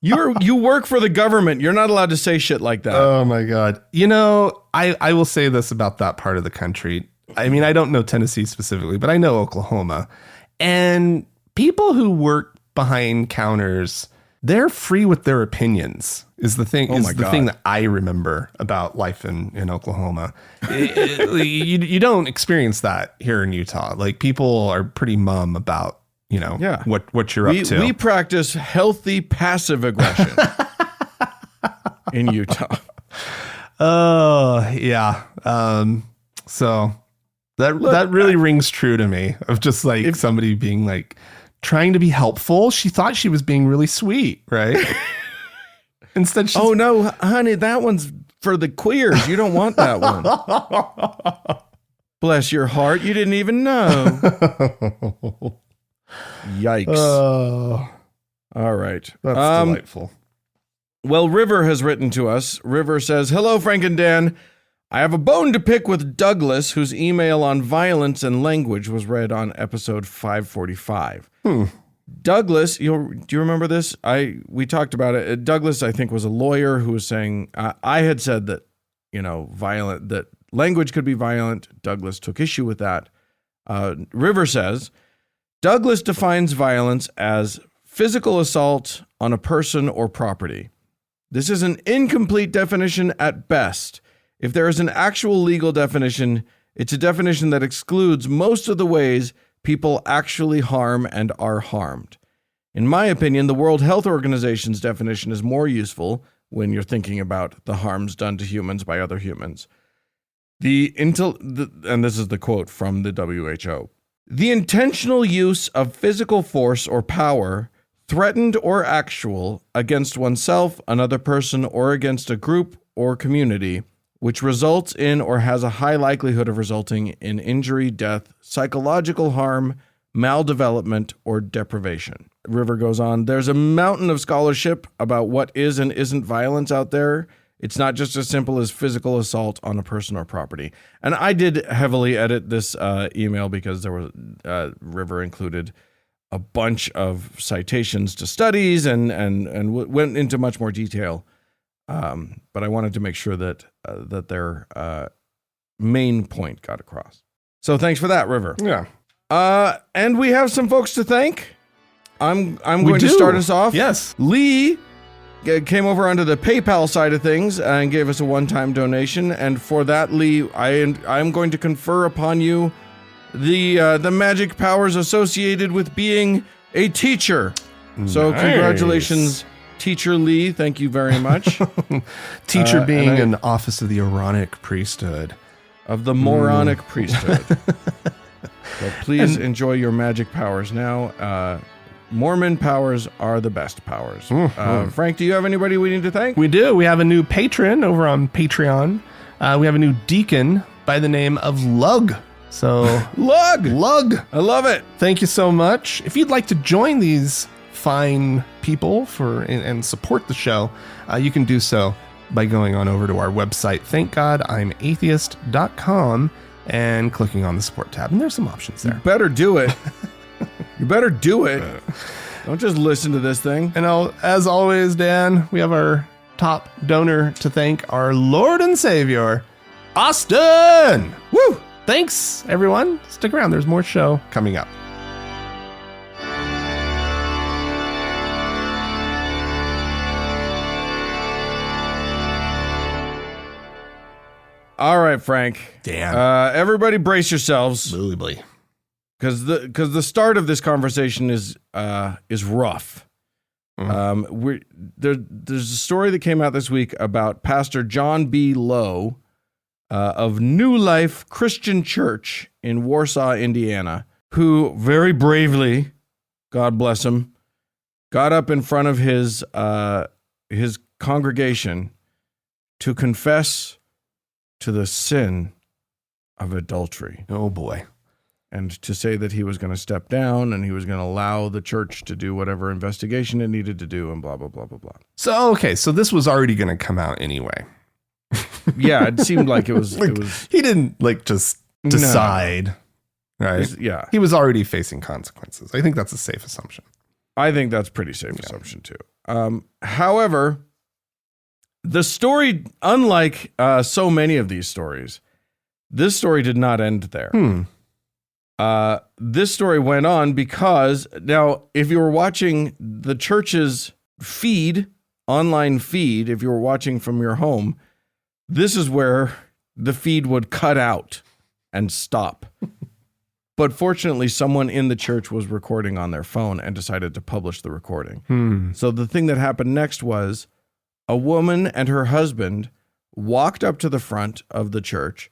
You work for the government. You're not allowed to say shit like that. Oh, my God. You know, I will say this about that part of the country. I mean, I don't know Tennessee specifically, but I know Oklahoma. And people who work behind counters, they're free with their opinions is the thing. The thing that I remember about life in Oklahoma. You don't experience that here in Utah. Like, people are pretty mum about, what you're up to. We practice healthy passive aggression in Utah. Oh, yeah. So that really rings true to me, of just like somebody being like trying to be helpful. She thought she was being really sweet, right? Instead, she's, "Oh no, honey, that one's for the queers. You don't want that one." Bless your heart, you didn't even know. Yikes. All right. That's delightful. Well, River has written to us. River says, "Hello, Frank and Dan. I have a bone to pick with Douglas, whose email on violence and language was read on episode 545. Douglas, do you remember this? We talked about it. Douglas, I think, was a lawyer who was saying, I had said that, that language could be violent. Douglas took issue with that. River says, Douglas defines violence as physical assault on a person or property. This is an incomplete definition at best. If there is an actual legal definition, it's a definition that excludes most of the ways people actually harm and are harmed. In my opinion, the World Health Organization's definition is more useful when you're thinking about the harms done to humans by other humans. And this is the quote from the WHO. "The intentional use of physical force or power, threatened or actual, against oneself, another person, or against a group or community, which results in or has a high likelihood of resulting in injury, death, psychological harm, maldevelopment, or deprivation." River goes on, "There's a mountain of scholarship about what is and isn't violence out there. It's not just as simple as physical assault on a person or property." And I did heavily edit this email because there was River included a bunch of citations to studies and went into much more detail. But I wanted to make sure that their main point got across. So thanks for that, River. Yeah. And we have some folks to thank. I'm going to start us off. Yes. Lee came over onto the PayPal side of things and gave us a one-time donation, and for that, Lee, I'm going to confer upon you the magic powers associated with being a teacher. So Nice. Congratulations, Teacher Lee. Thank you very much. Teacher being an office of the Aaronic priesthood. Of the moronic priesthood. So please enjoy your magic powers now. Mormon powers are the best powers. Frank, do you have anybody we need to thank? We do. We have a new patron over on Patreon. We have a new deacon by the name of Lug. So Lug. I love it. Thank you so much. If you'd like to join these fine people and support the show, you can do so by going on over to our website, thankgodimatheist.com, and clicking on the support tab. And there's some options there. You better do it. You better do it. Don't just listen to this thing. And as always, Dan, we have our top donor to thank, our Lord and Savior, Austin. Woo! Thanks, everyone. Stick around. There's more show coming up. All right, Frank. Damn. Everybody brace yourselves. Absolutely. Because the start of this conversation is rough. There's a story that came out this week about Pastor John B. Lowe of New Life Christian Church in Warsaw, Indiana, who very bravely, God bless him, got up in front of his congregation to confess to the sin of adultery. Oh boy. And to say that he was going to step down and he was going to allow the church to do whatever investigation it needed to do and blah, blah, blah, blah, blah. So this was already going to come out anyway. Yeah, it seemed like it was. He didn't just decide, right? Yeah. He was already facing consequences. I think that's a safe assumption. I think that's pretty safe assumption too. However, the story, unlike so many of these stories, this story did not end there. This story went on because now, if you were watching the church's online feed, if you were watching from your home, this is where the feed would cut out and stop. But fortunately, someone in the church was recording on their phone and decided to publish the recording. So the thing that happened next was a woman and her husband walked up to the front of the church,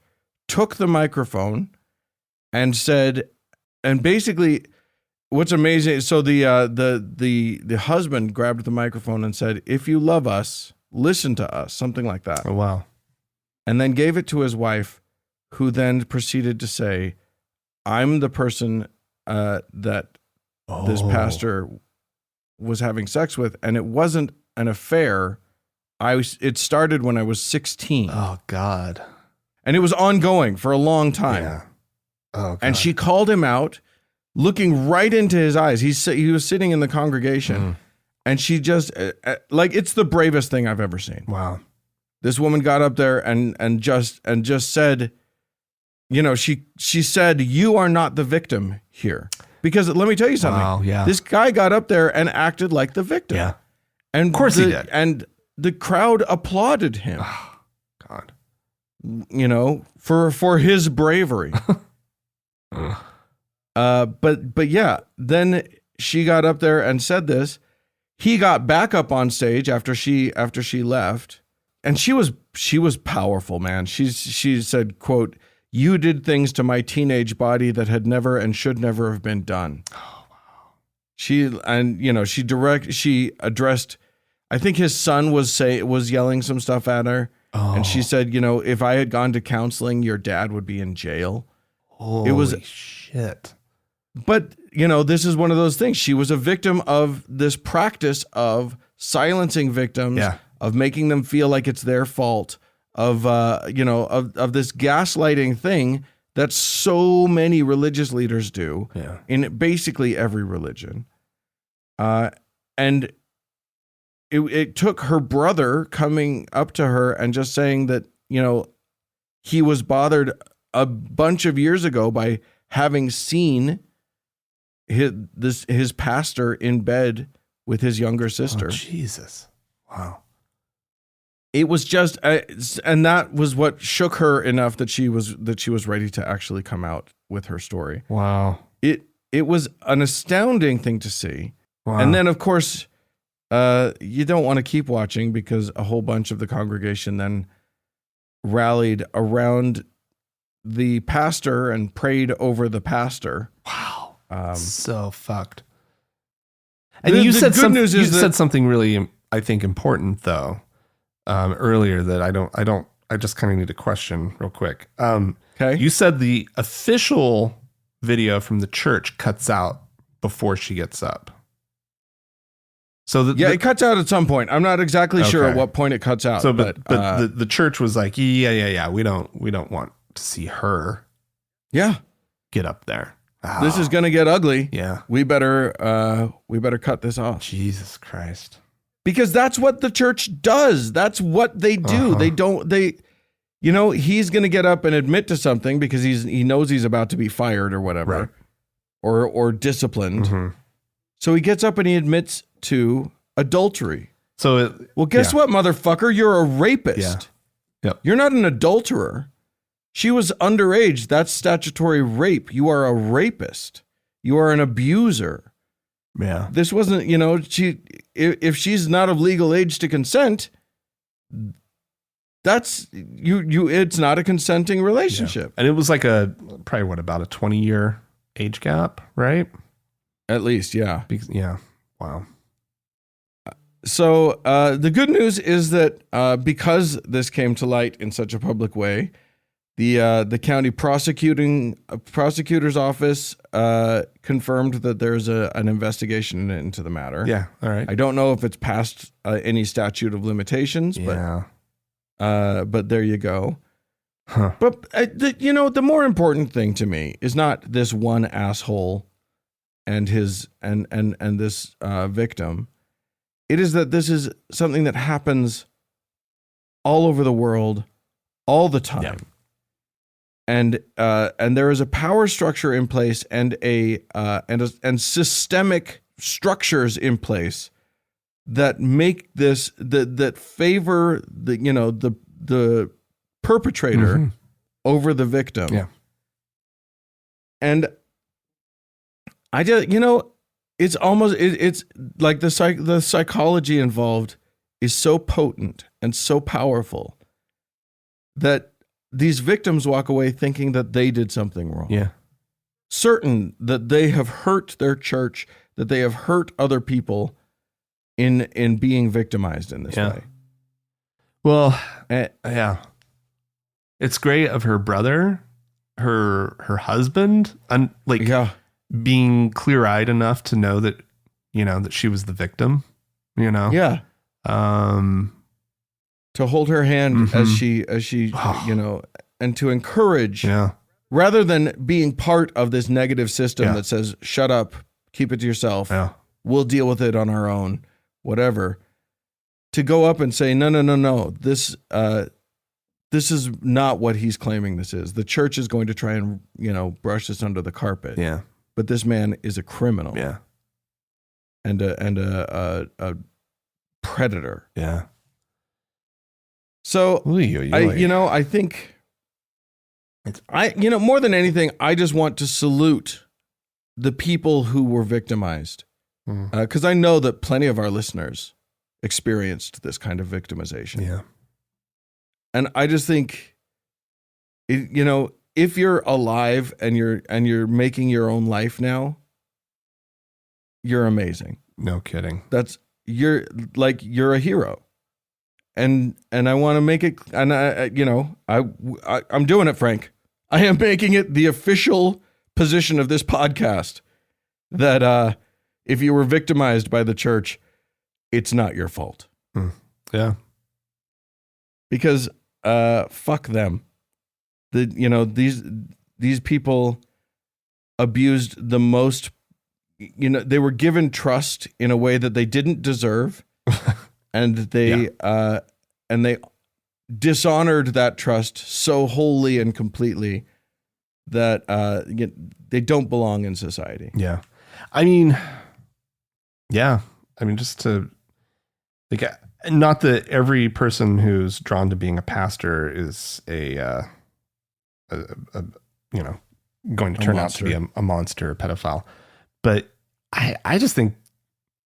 took the microphone, and said, and basically, what's amazing, so the husband grabbed the microphone and said, "If you love us, listen to us," something like that. Oh, wow. And then gave it to his wife, who then proceeded to say, "I'm the person that this pastor was having sex with, and it wasn't an affair. It started when I was 16. Oh, God. And it was ongoing for a long time. Yeah. Oh, God. And she called him out, looking right into his eyes. He was sitting in the congregation, and she just, it's the bravest thing I've ever seen. Wow. This woman got up there and just said, she said, "You are not the victim here." Because let me tell you something. Wow, yeah. This guy got up there and acted like the victim. Yeah. And of course he did. And the crowd applauded him. Oh, God. For his bravery. But yeah, then she got up there and said this. He got back up on stage after she left, and she was powerful, man. She said, quote, "You did things to my teenage body that had never and should never have been done." Oh, wow. She addressed, I think his son was yelling some stuff at her. Oh. And she said, "If I had gone to counseling, your dad would be in jail." Holy shit. But, this is one of those things. She was a victim of this practice of silencing victims, of making them feel like it's their fault, of this gaslighting thing that so many religious leaders do in basically every religion. And it took her brother coming up to her and just saying that, he was bothered a bunch of years ago by having seen his pastor in bed with his younger sister. Oh, Jesus. Wow. It was just, and that was what shook her enough that she was ready to actually come out with her story. Wow. It was an astounding thing to see. Wow. And then, of course, you don't want to keep watching because a whole bunch of the congregation then rallied around the pastor and prayed over the pastor. Wow. So fucked. And The you said good news is said something really, I think, important though, earlier that I just kind of need to question real quick. Okay. You said the official video from the church cuts out before she gets up. So it cuts out at some point. I'm not exactly sure at what point it cuts out. So, but the church was like, yeah. We don't want to see her. Yeah. Get up there. This is going to get ugly. Yeah. We better cut this off. Jesus Christ. Because that's what the church does. That's what they do. He's going to get up and admit to something because he knows he's about to be fired or whatever, right. or disciplined. Mm-hmm. So he gets up and he admits to adultery. So guess what, motherfucker? You're a rapist. Yeah. Yep. You're not an adulterer. She was underage. That's statutory rape. You are a rapist. You are an abuser. Yeah. This wasn't, if she's not of legal age to consent, that's it's not a consenting relationship. Yeah. And it was like probably about a 20-year age gap, right? At least, yeah. Yeah. Wow. So the good news is that because this came to light in such a public way, the county prosecutor's office confirmed that there's an investigation into the matter. Yeah. All right. I don't know if it's past any statute of limitations, but there you go. Huh. But the more important thing to me is not this one asshole and his and this victim. It is that this is something that happens all over the world all the time. Yeah. And there is a power structure in place and systemic structures in place that make this that favor the perpetrator over the victim. Yeah. And I just it's almost it's like the psychology involved is so potent and so powerful that these victims walk away thinking that they did something wrong. Yeah. Certain that they have hurt their church, that they have hurt other people in being victimized in this way. Well, yeah. It's great of her brother, her husband, and being clear-eyed enough to know that, that she was the victim, Yeah. To hold her hand as she and to encourage, rather than being part of this negative system that says, shut up, keep it to yourself, we'll deal with it on our own, whatever, to go up and say, no, this is not what he's claiming this is. The church is going to try and, brush this under the carpet. Yeah. But this man is a criminal. Yeah. And a predator. Yeah. So I think more than anything, I just want to salute the people who were victimized, because I know that plenty of our listeners experienced this kind of victimization. Yeah, and I just think, if you're alive and you're making your own life now, you're amazing. No kidding. You're a hero. And I want to make it, and I'm doing it, Frank. I am making it the official position of this podcast that if you were victimized by the church, it's not your fault. Yeah. Because fuck them. These people abused the most. They were given trust in a way that they didn't deserve. And they dishonored that trust so wholly and completely that they don't belong in society. Yeah. I mean, yeah. I mean, just to like, not that every person who's drawn to being a pastor is a you know, going to turn out to be a monster, a pedophile. But I just think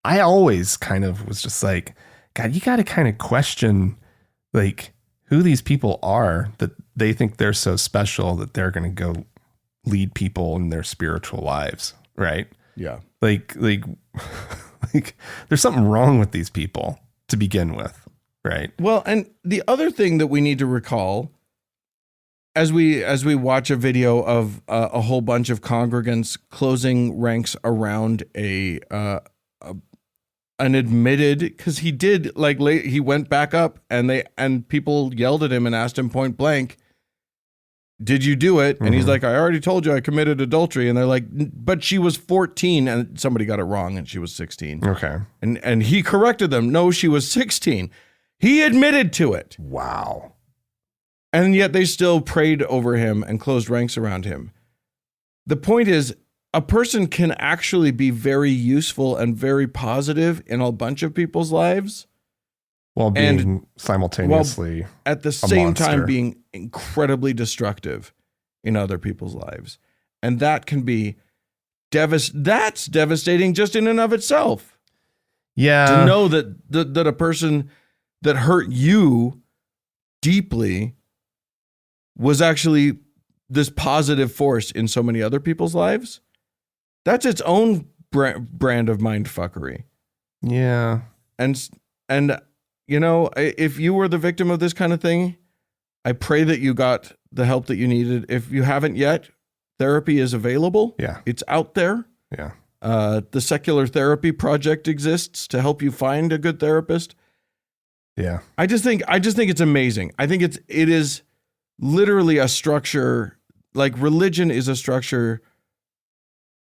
I always kind of was just like, God, you got to kind of question like who these people are that they think they're so special that they're going to go lead people in their spiritual lives. Right. Yeah. Like there's something wrong with these people to begin with. Right. Well, and the other thing that we need to recall as we watch a video of a whole bunch of congregants closing ranks around an admitted, because he did he went back up and people yelled at him and asked him point blank, did you do it? And he's like, I already told you I committed adultery. And they're like, but she was 14, and somebody got it wrong and she was 16. Okay. And he corrected them. No, she was 16. He admitted to it. Wow. And yet they still prayed over him and closed ranks around him. The point is, a person can actually be very useful and very positive in a bunch of people's lives, while being simultaneously at the same monster. time being incredibly destructive in other people's lives. And that can be that's devastating just in and of itself. Yeah. To know that a person that hurt you deeply was actually this positive force in so many other people's lives. That's its own brand of mindfuckery. Yeah. And you know, if you were the victim of this kind of thing, I pray that you got the help that you needed. If you haven't yet, therapy is available. Yeah. It's out there. Yeah. The Secular Therapy Project exists to help you find a good therapist. Yeah. I just think it's amazing. I think it is literally a structure, like religion is a structure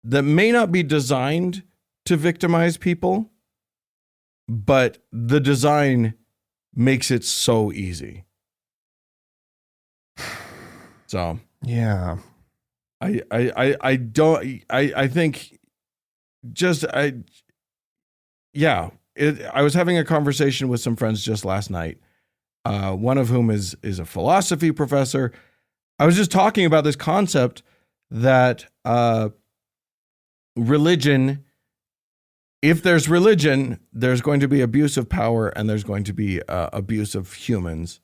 that may not be designed to victimize people, but the design makes it so easy. So yeah, I was having a conversation with some friends just last night. One of whom is a philosophy professor. I was just talking about this concept that religion, if there's religion, there's going to be abuse of power and there's going to be abuse of humans.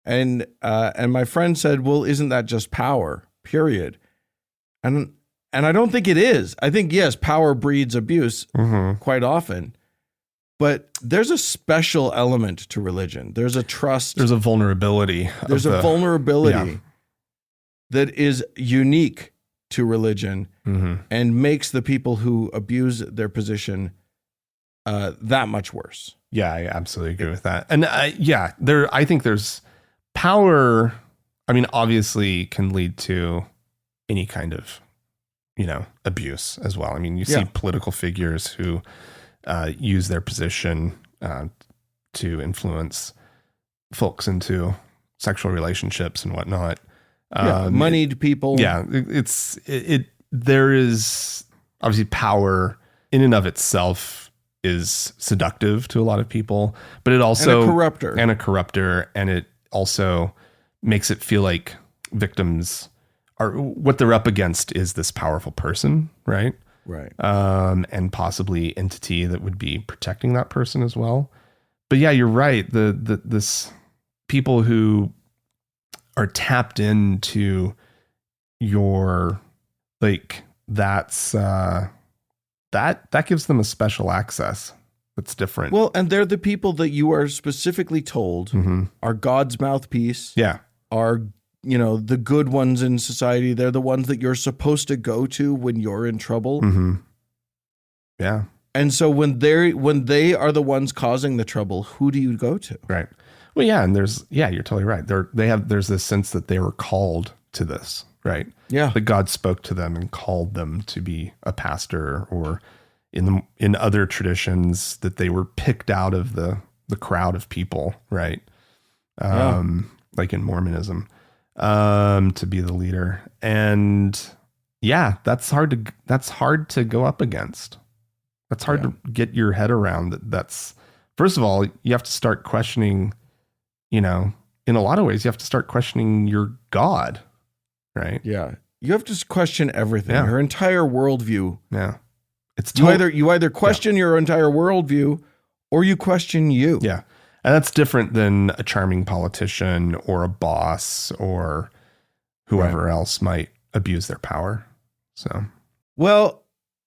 And my friend said, well, isn't that just power, period? And I don't think it is. I think, yes, power breeds abuse quite often. But there's a special element to religion. There's a trust. There's a vulnerability. There's a vulnerability that is unique to religion and makes the people who abuse their position that much worse. Yeah, I absolutely agree with that. And I think there's power. I mean, obviously can lead to any kind of, abuse as well. I mean, you see political figures who use their position to influence folks into sexual relationships and whatnot. Moneyed people. Yeah, there is obviously power in and of itself is seductive to a lot of people, but it also and a corrupter, and it also makes it feel like victims are what they're up against is this powerful person, right? Right. And possibly entity that would be protecting that person as well. But yeah, you're right. This people who are tapped into your, like, that's, that gives them a special access that's different. Well, and they're the people that you are specifically told are God's mouthpiece. Yeah. Are, the good ones in society. They're the ones that you're supposed to go to when you're in trouble. Yeah. And so when they are the ones causing the trouble, who do you go to? Right. Well, yeah. And you're totally right. There's this sense that they were called to this, right? Yeah. That God spoke to them and called them to be a pastor, or in other traditions that they were picked out of the crowd of people, right? Like in Mormonism, to be the leader. And yeah, that's hard to go up against. That's hard to get your head around. That's, first of all, you have to start questioning, in a lot of ways, you have to start questioning your God, right? Yeah. You have to question everything, Yeah. your entire worldview. Yeah. It's You either question your entire worldview or you question you. Yeah. And that's different than a charming politician or a boss or whoever else might abuse their power. So, well,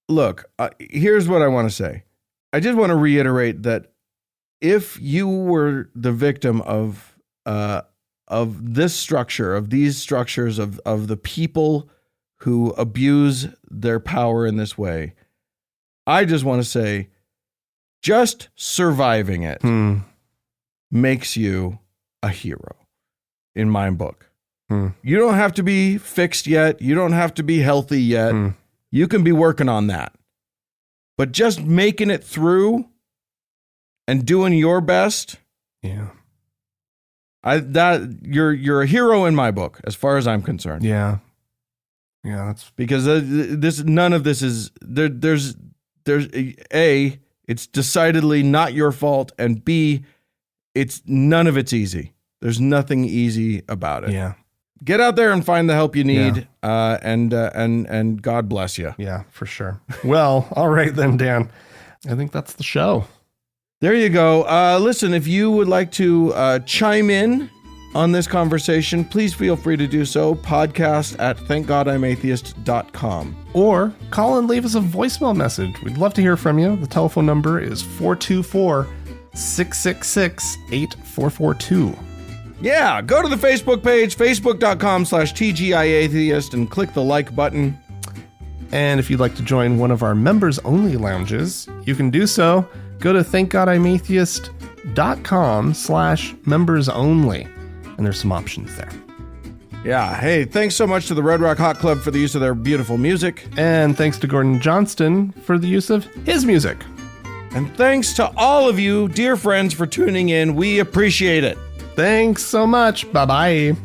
look, here's what I want to say. I just want to reiterate that if you were the victim of this structure, of these structures of the people who abuse their power in this way, I just want to say, just surviving it makes you a hero in my book. You don't have to be fixed yet. You don't have to be healthy yet. You can be working on that. But just making it through and doing your best, yeah. You're a hero in my book, as far as I'm concerned. Yeah. Yeah, that's because none of this is there's A, it's decidedly not your fault, and B, none of it's easy. There's nothing easy about it. Yeah. Get out there and find the help you need, and God bless you. Yeah, for sure. Well, all right then, Dan. I think that's the show. There you go. Listen, if you would like to chime in on this conversation, please feel free to do so. Podcast at thankgodimatheist.com. Or call and leave us a voicemail message. We'd love to hear from you. The telephone number is 424-666-8442. Yeah, go to the Facebook page, facebook.com/TGIAtheist, and click the like button. And if you'd like to join one of our members-only lounges, you can do so. Go to thankgodimatheist.com/members-only. And there's some options there. Yeah, hey, thanks so much to the Red Rock Hot Club for the use of their beautiful music. And thanks to Gordon Johnston for the use of his music. And thanks to all of you, dear friends, for tuning in. We appreciate it. Thanks so much. Bye-bye.